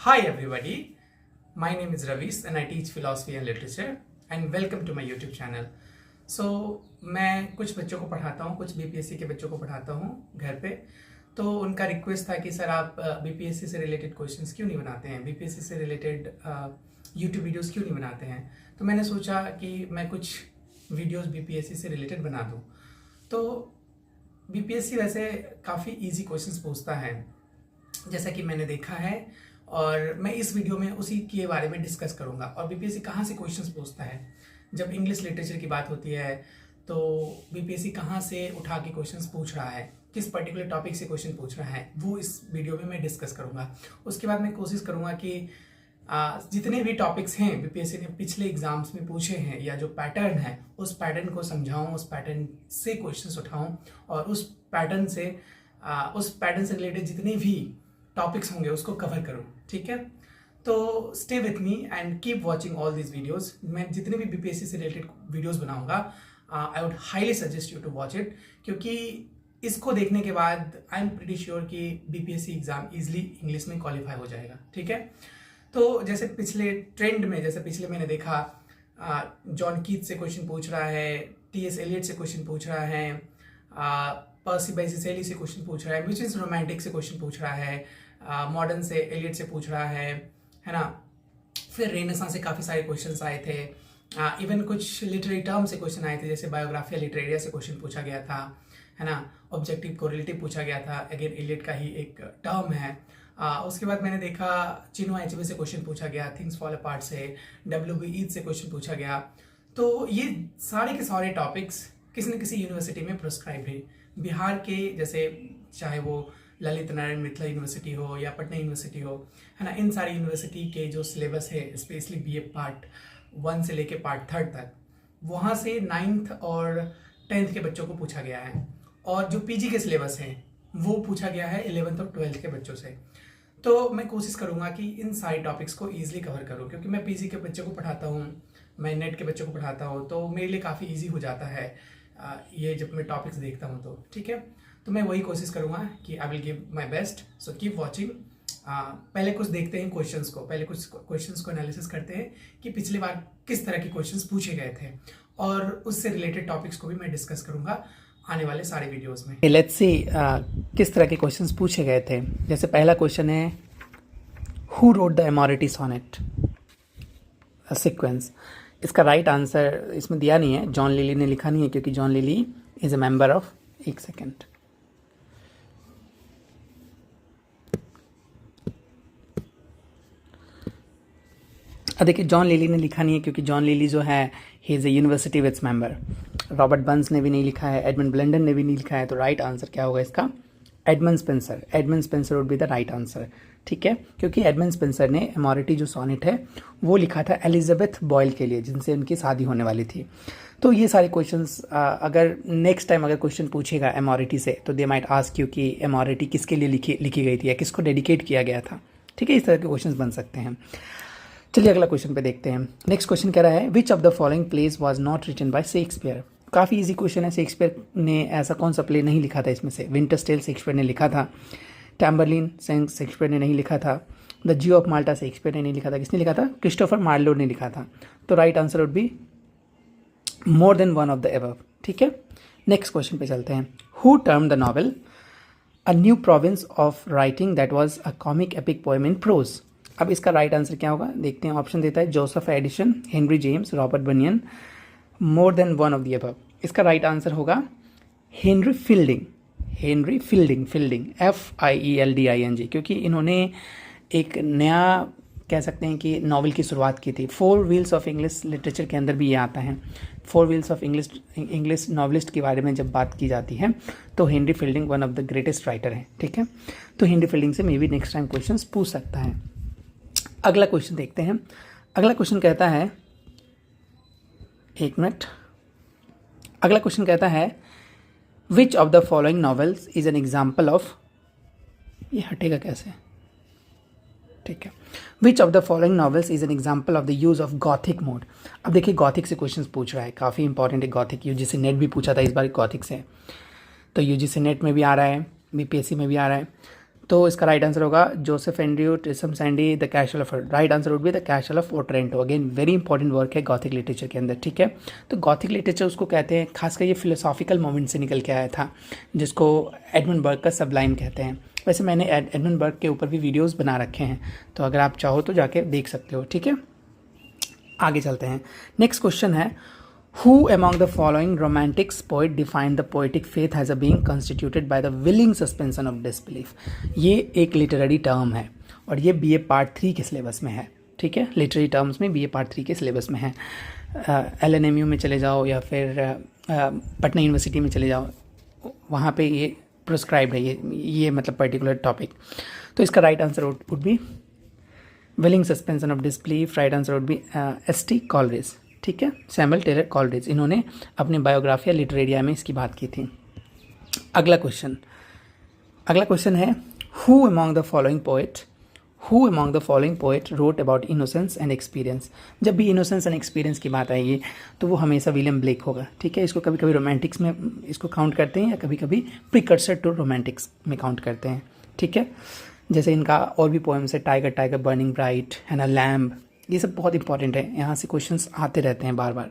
Hi everybody, my name is Ravis and I teach philosophy and literature and welcome to my YouTube channel. So मैं कुछ बच्चों को पढ़ाता हूँ, कुछ बीपीएससी के बच्चों को पढ़ाता हूँ घर पे। तो उनका रिक्वेस्ट था कि सर आप बीपीएससी से रिलेटेड क्वेश्चंस क्यों नहीं बनाते हैं, बीपीएससी से रिलेटेड यूट्यूब वीडियोस क्यों नहीं बनाते हैं। तो मैंने सोचा कि मैं कुछ वीडियोस बीपीएससी से रिलेटेड बना दूँ। तो बीपीएससी वैसे काफ़ी इजी क्वेश्चंस पूछता है जैसा कि मैंने देखा है, और मैं इस वीडियो में उसी के बारे में डिस्कस करूंगा। और बीपीएससी कहाँ से क्वेश्चंस पूछता है, जब इंग्लिश लिटरेचर की बात होती है तो बीपीएससी कहाँ से उठा के क्वेश्चंस पूछ रहा है, किस पर्टिकुलर टॉपिक से क्वेश्चन पूछ रहा है, वो इस वीडियो में मैं डिस्कस करूंगा। उसके बाद मैं कोशिश करूंगा कि जितने भी टॉपिक्स हैं बीपीएससी ने पिछले एग्जाम्स में पूछे हैं या जो पैटर्न है उस पैटर्न को समझाऊं, उस पैटर्न से क्वेश्चंस उठाऊं और उस पैटर्न से रिलेटेड जितने भी टॉपिक्स होंगे उसको कवर करूं। ठीक है, तो stay with me and keep watching all these videos. मैं जितने भी बीपीएससी से रिलेटेड वीडियोस बनाऊंगा I would highly suggest you to watch it, क्योंकि इसको देखने के बाद आई एम प्रीटी श्योर कि बीपीएससी एग्जाम इजिली इंग्लिश में क्वालिफाई हो जाएगा। ठीक है, तो जैसे पिछले ट्रेंड में, जैसे पिछले मैंने देखा जॉन कीथ से क्वेश्चन पूछ रहा है, टीएस एलियट से क्वेश्चन पूछ रहा है, पर्सी बाइसी शैली से क्वेश्चन पूछ रहा है, विच इज रोमांटिक से क्वेश्चन पूछ रहा है, मॉडर्न से एलियट से पूछ रहा है ना। फिर रेनेसां से काफ़ी सारे क्वेश्चंस आए थे, इवन कुछ लिटरेरी टर्म से क्वेश्चन आए थे, जैसे बायोग्राफिया लिटरेरिया से क्वेश्चन पूछा गया था, है ना। ऑब्जेक्टिव कोरिलेटिव पूछा गया था, अगेन एलियट का ही एक टर्म है। उसके बाद मैंने देखा चिनो एचबी से क्वेश्चन पूछा गया, थिंग्स फॉल अपार्ट से, डब्ल्यू ईद से क्वेश्चन पूछा गया। तो ये सारे के सारे टॉपिक्स किसी न किसी यूनिवर्सिटी में प्रिस्क्राइब है। बिहार के जैसे चाहे वो ललित नारायण मिथिला यूनिवर्सिटी हो या पटना यूनिवर्सिटी हो, है ना, इन सारी यूनिवर्सिटी के जो सिलेबस है स्पेशली बीए पार्ट 1 से लेके पार्ट 3 तक, वहाँ से 9th और 10th के बच्चों को पूछा गया है, और जो पीजी के सिलेबस हैं वो पूछा गया है 11th और 12th के बच्चों से। तो मैं कोशिश करूँगा कि इन सारे टॉपिक्स को ईजिली कवर करूँ, क्योंकि मैं पीजी के बच्चों को पढ़ाता हूँ, मैं नेट के बच्चों को पढ़ाता हूँ, तो मेरे लिए काफ़ी ईजी हो जाता है ये जब मैं टॉपिक्स देखता हूँ। तो ठीक है, तो मैं वही कोशिश करूँगा कि I will give my best, so keep watching. पहले कुछ देखते हैं क्वेश्चंस को, पहले कुछ क्वेश्चंस को एनालिसिस करते हैं कि पिछली बार किस तरह के क्वेश्चंस पूछे गए थे, और उससे रिलेटेड टॉपिक्स को भी मैं डिस्कस करूँगा आने वाले सारे वीडियोस में। लेट्स सी किस तरह के क्वेश्चंस पूछे गए थे। जैसे पहला क्वेश्चन है, who wrote the Amoretti sonnet sequence. इसका राइट आंसर इसमें दिया नहीं है, जॉन लिली ने लिखा नहीं है, क्योंकि John Lyly is a member of, एक सेकेंड, देखिए जॉन लिली ने लिखा नहीं है क्योंकि जॉन लिली जो है he is a university wits member. Robert Burns ने भी नहीं लिखा है, एडमंड ब्लेंडन ने भी नहीं लिखा है। तो राइट आंसर क्या होगा इसका? Edmund Spenser. Edmund Spenser would be the right answer. ठीक है, क्योंकि एडमंड स्पेंसर ने एमोरिटी जो सोनेट है वो लिखा था एलिजाबेथ बॉयल के लिए, जिनसे उनकी शादी होने वाली थी। तो ये सारे क्वेश्चंस अगर नेक्स्ट टाइम अगर क्वेश्चन पूछेगा एमोरिटी से, तो दे माइट आस्क यू कि एमोरिटी किसके लिए लिखी गई थी या किसको डेडिकेट किया गया था। ठीक है, इस तरह के क्वेश्चन बन सकते हैं। चलिए अगला क्वेश्चन पे देखते हैं। नेक्स्ट क्वेश्चन कह रहा है, which of the following plays was not written by Shakespeare. काफ़ी इजी क्वेश्चन है। शेक्सपियर ने ऐसा कौन सा प्ले नहीं लिखा था इसमें से? विंटर्स टेल शेक्सपियर ने लिखा था, टैम्बरलिन शेक्सपियर ने नहीं लिखा था, the Jio of Malta Shakespeare ने नहीं लिखा था। किसने लिखा था? क्रिस्टोफर मार्लो ने लिखा था। तो right answer would be more than one of the above. ठीक है, नेक्स्ट क्वेश्चन पे चलते हैं। Who term the novel a new province of writing that was a comic epic poem in prose. अब इसका राइट आंसर क्या होगा देखते हैं। ऑप्शन देता है Joseph Addison, Henry James, Robert banyan, more than one of the above. इसका right answer होगा Henry fielding. Henry fielding FIELDING, क्योंकि इन्होंने एक नया कह सकते हैं कि नॉवल की शुरुआत की थी। 4 व्हील्स ऑफ इंग्लिश लिटरेचर के अंदर भी ये आता है। 4 व्हील्स ऑफ इंग्लिश नॉवलिस्ट के बारे में जब बात की जाती है तो Henry fielding one of the greatest writer हैं। ठीक है, तो हेनरी फील्डिंग से may be next time question पूछ सकता है। अगला क्वेश्चन देखते हैं। अगला क्वेश्चन कहता है, एक मिनट, अगला क्वेश्चन कहता है, which of the following novels is an example of, ये हटेगा कैसे? ठीक है, which of the following novels is an example of the use of Gothic mode. अब देखिए गॉथिक से क्वेश्चन पूछ रहा है, काफ़ी इंपॉर्टेंट है गॉथिक। यूजीसी नेट भी पूछा था इस बार गॉथिक से, तो यूजीसी नेट में भी आ रहा है, बीपीएससी में भी आ रहा है। तो इसका राइट आंसर होगा Joseph Andrew, Tristram Shandy, the castle of, right answer would be the castle of Otranto. Again very important work है गॉथिक लिटरेचर के अंदर, ठीक है। तो गॉथिक लिटरेचर उसको कहते हैं, खासकर ये फिलोसॉफिकल मोमेंट से निकल के आया था, जिसको एडमंड बर्ग का सबलाइम कहते हैं। वैसे मैंने एडमंड बर्ग के ऊपर भी वीडियोज़ बना रखे हैं, तो अगर आप चाहो तो जाके देख सकते हो, ठीक है। आगे चलते हैं। नेक्स्ट क्वेश्चन है, Who among the following romantics poet defined the poetic faith as a being constituted by the willing suspension of disbelief? ये एक लिटरेरी टर्म है और ये BA पार्ट 3 के सिलेबस में है, ठीक है। लिटरेरी टर्म्स में BA पार्ट 3 के सिलेबस में है। LNMU में चले जाओ या फिर पटना यूनिवर्सिटी में चले जाओ, वहाँ पे ये प्रिस्क्राइब्ड है, ये मतलब पर्टिकुलर टॉपिक। तो इसका right answer would be willing suspension of disbelief. Right answer would B S.T. Coleridge, ठीक है, सैमुअल टेलर कॉलरिज। इन्होंने अपनी बायोग्राफिया लिटरेरिया में इसकी बात की थी। अगला क्वेश्चन है, who among the following poet wrote about innocence and experience. जब भी इनोसेंस एंड एक्सपीरियंस की बात आएगी तो वो हमेशा विलियम ब्लेक होगा, ठीक है। इसको कभी कभी रोमांटिक्स में इसको काउंट करते हैं या कभी कभी प्रिकर्सर टू रोमांटिक्स में काउंट करते हैं, ठीक है। जैसे इनका और भी पोएम्स है, टाइगर टाइगर बर्निंग ब्राइट है ना, लैम्ब, ये सब बहुत इंपॉर्टेंट है, यहाँ से क्वेश्चंस आते रहते हैं बार बार।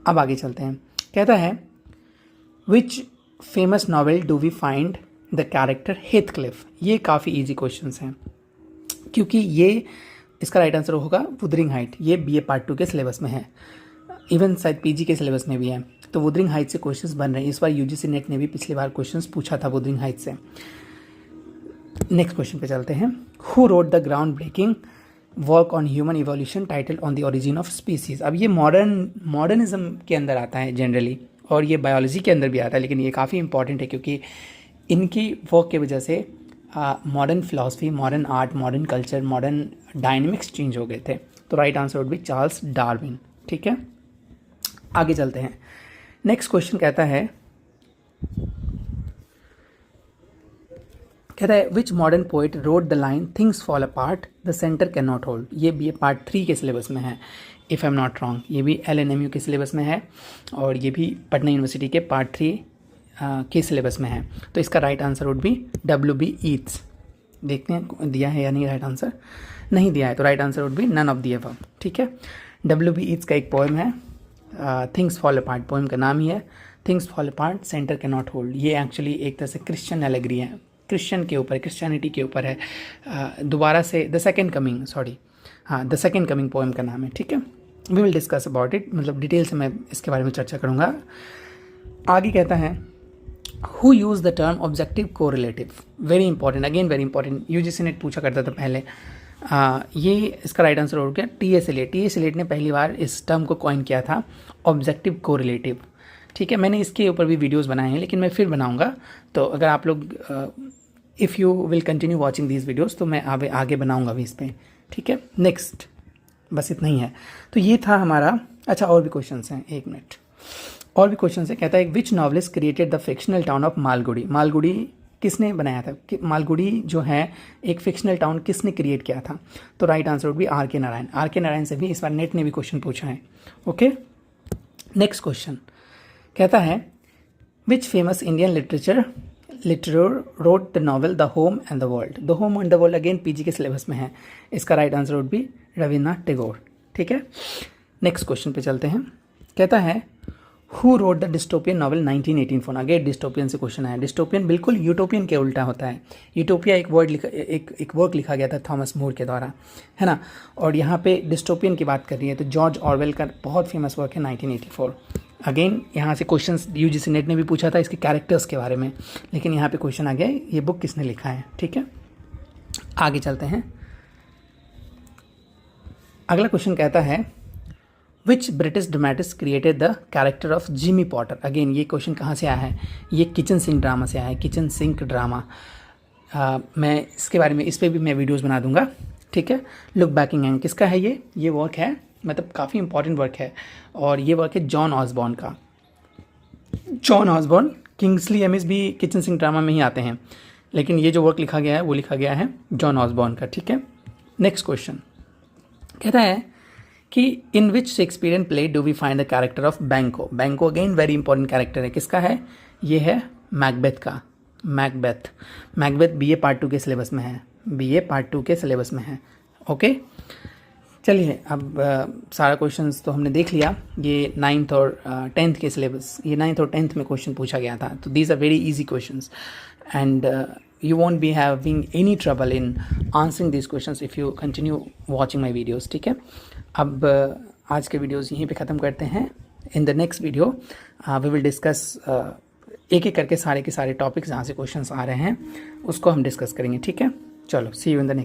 अब आगे चलते हैं। कहता है, which famous novel do we find the character Heathcliff. ये काफ़ी इजी क्वेश्चंस हैं क्योंकि ये इसका राइट आंसर होगा वुदरिंग हाइट। ये BA पार्ट 2 के सिलेबस में है, इवन शायद PG के सिलेबस में भी है। तो वुदरिंग हाइट से क्वेश्चंस बन रहे हैं। इस बार UGC नेट ने भी पिछली बार क्वेश्चंस पूछा था वुदरिंग हाइट से। नेक्स्ट क्वेश्चन पे चलते हैं। Who wrote the ground breaking work on human evolution title on the origin of species. अब ये मॉडर्निज्म के अंदर आता है जनरली, और ये बायोलॉजी के अंदर भी आता है, लेकिन ये काफ़ी इंपॉर्टेंट है क्योंकि इनकी वर्क की वजह से modern philosophy, modern art, modern culture, modern dynamics change हो गए थे। तो right answer would be Charles Darwin, ठीक है। आगे चलते हैं। नेक्स्ट क्वेश्चन कहता है which modern poet wrote the line things fall apart the centre can not hold. ये BA पार्ट 3 के सिलेबस में है, if I am not wrong. ये भी LNMU के सिलेबस में है और ये भी पटना यूनिवर्सिटी के पार्ट 3 के सिलेबस में है। तो इसका right answer would B W.B. Yeats. देखते हैं दिया है या नहीं, राइट आंसर नहीं दिया है, तो right answer would be none of the above, ठीक है। W.B. ईट्स का एक पोएम है, थिंग्स फॉल अपार्ट, पोएम का नाम ही है things fall apart centre can not hold. ये एक्चुअली एक तरह से क्रिश्चियन एलेगरी है, क्रिश्चियन के ऊपर, क्रिश्चियनिटी के ऊपर है। दोबारा से द सेकेंड कमिंग पोएम का नाम है, ठीक है। We will discuss about it, मतलब डिटेल से मैं इसके बारे में चर्चा करूँगा। आगे कहता है, who use the term objective correlative. Very important, again very important, UGC net पूछा करता था पहले। ये इसका राइट आंसर हो गया T.S. एलियट ने पहली बार इस टर्म को कॉइन किया था, ऑब्जेक्टिव कोरिलेटिव, ठीक है। मैंने इसके ऊपर भी वीडियोस बनाए हैं, लेकिन मैं फिर बनाऊंगा। तो अगर आप लोग if you will continue watching these videos तो मैं आगे बनाऊंगा भी इस पर, ठीक है। नेक्स्ट, बस इतना ही है। तो ये था हमारा, अच्छा और भी क्वेश्चंस हैं, एक मिनट, और भी क्वेश्चन है। कहता है, which novelist created the fictional town of Malgudi. Malgudi किसने बनाया था, मालगुडी जो है एक फिक्शनल टाउन किसने क्रिएट किया था। तो right answer would B R.K. Narayan. R.K. Narayan से भी इस बार नेट ने भी क्वेश्चन पूछा है, ओके। नेक्स्ट क्वेश्चन कहता है, which famous Indian literature wrote the novel the home and the world. The home and the world again PG के सिलेबस में है। इसका right answer would B Rabindranath Tagore, ठीक है। नेक्स्ट क्वेश्चन पे चलते हैं। कहता है, who wrote the dystopian novel 1984। Again dystopian से क्वेश्चन आया। डिस्टोपियन बिल्कुल यूटोपियन के उल्टा होता है। यूटोपिया एक वर्क लिखा गया था थॉमस मूर के द्वारा, है ना, और यहाँ पे डिस्टोपियन की बात कर रही है। तो जॉर्ज ऑरवेल का बहुत फेमस वर्क है 1984। अगेन यहाँ से क्वेश्चंस UGC नेट ने भी पूछा था इसके कैरेक्टर्स के बारे में, लेकिन यहाँ पे क्वेश्चन आ गया ये बुक किसने लिखा है, ठीक है। आगे चलते हैं। अगला क्वेश्चन कहता है, विच British dramatist created the character of Jimmy Potter. Again ये क्वेश्चन कहाँ से आया है, ये किचन सिंक ड्रामा से आया है, किचन सिंक ड्रामा। मैं इसके बारे में, इस पर भी मैं वीडियोज़ बना दूंगा, ठीक है। लुक बैकिंग एंड किसका है ये वर्क है, मतलब काफ़ी इंपॉर्टेंट वर्क है, और ये वर्क है जॉन ऑसबॉर्न का। जॉन ऑसबॉर्न, किंग्सली एमिस भी किचन सिंक ड्रामा में ही आते हैं, लेकिन ये जो वर्क लिखा गया है वो लिखा गया है जॉन ऑसबॉर्न का, ठीक है। नेक्स्ट क्वेश्चन कहता है कि in which Shakespearean play do we find the character of Banquo. Banquo again very important character है, किसका है, ये है मैकबेथ का, मैकबेथ। मैकबेथ BA पार्ट 2 के सिलेबस में है, BA पार्ट 2 के सिलेबस में है। ओके, चलिए अब सारा क्वेश्चंस तो हमने देख लिया। ये 9th और 10th के सिलेबस, ये 9th और 10th में क्वेश्चन पूछा गया था, तो these are very easy questions and you won't be having any trouble in answering these questions if you continue watching my videos। ठीक है, अब आज के वीडियोस यहीं पे ख़त्म करते हैं। In the next video we will discuss एक एक करके सारे के सारे टॉपिक्स जहाँ से क्वेश्चंस आ रहे हैं उसको हम डिस्कस करेंगे। ठीक है, चलो सी यू इन द नेक्स्ट।